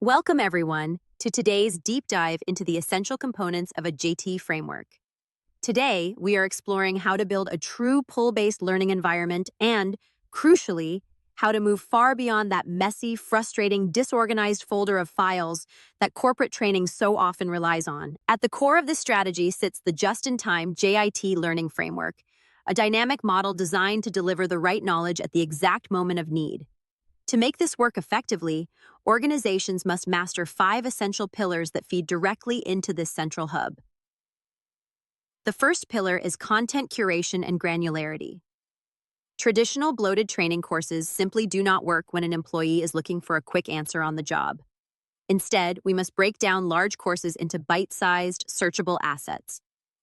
Welcome, everyone, to today's deep dive into the essential components of a JIT framework. Today, we are exploring how to build a true pull-based learning environment and, crucially, how to move far beyond that messy, frustrating, disorganized folder of files that corporate training so often relies on. At the core of this strategy sits the just-in-time JIT learning framework, a dynamic model designed to deliver the right knowledge at the exact moment of need. To make this work effectively, organizations must master 5 essential pillars that feed directly into this central hub. The first pillar is content curation and granularity. Traditional bloated training courses simply do not work when an employee is looking for a quick answer on the job. Instead, we must break down large courses into bite-sized, searchable assets.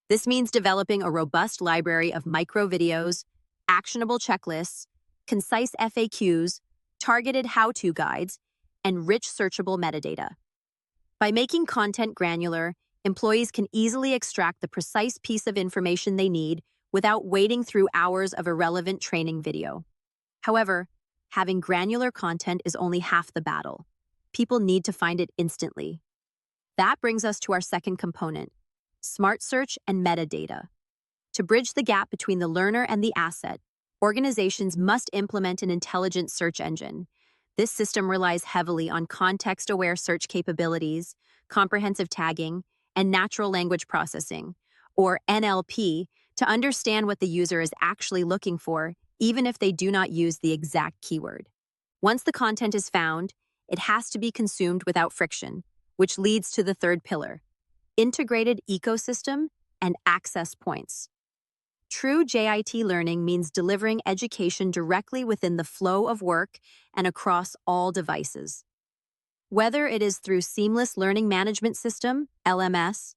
This means developing a robust library of micro videos, actionable checklists, concise FAQs, targeted how-to guides, and rich searchable metadata. By making content granular, employees can easily extract the precise piece of information they need without wading through hours of irrelevant training video. However, having granular content is only half the battle. People need to find it instantly. That brings us to our second component, smart search and metadata. To bridge the gap between the learner and the asset, organizations must implement an intelligent search engine. This system relies heavily on context-aware search capabilities, comprehensive tagging, and natural language processing, or NLP, to understand what the user is actually looking for, even if they do not use the exact keyword. Once the content is found, it has to be consumed without friction, which leads to the third pillar, integrated ecosystem and access points. True JIT learning means delivering education directly within the flow of work and across all devices. Whether it is through seamless learning management system, LMS,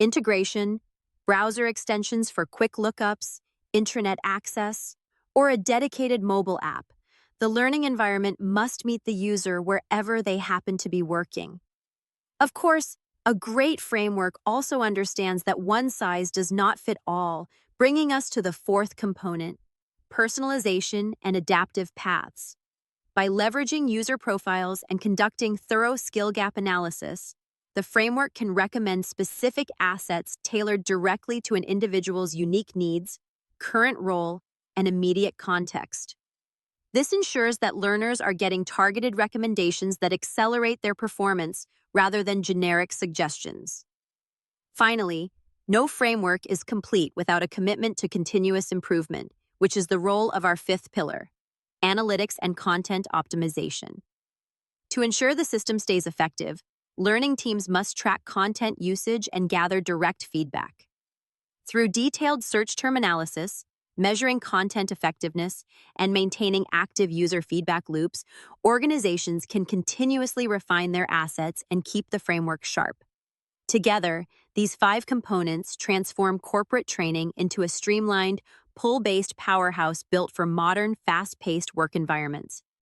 integration, browser extensions for quick lookups, intranet access, or a dedicated mobile app, the learning environment must meet the user wherever they happen to be working. Of course, a great framework also understands that one size does not fit all, bringing us to the fourth component, personalization and adaptive paths. By leveraging user profiles and conducting thorough skill gap analysis, the framework can recommend specific assets tailored directly to an individual's unique needs, current role, and immediate context. This ensures that learners are getting targeted recommendations that accelerate their performance rather than generic suggestions. Finally, no framework is complete without a commitment to continuous improvement, which is the role of our fifth pillar, analytics and content optimization. To ensure the system stays effective, learning teams must track content usage and gather direct feedback. Through detailed search term analysis, measuring content effectiveness, and maintaining active user feedback loops, organizations can continuously refine their assets and keep the framework sharp. Together, these 5 components transform corporate training into a streamlined, pull-based powerhouse built for modern, fast-paced work environments.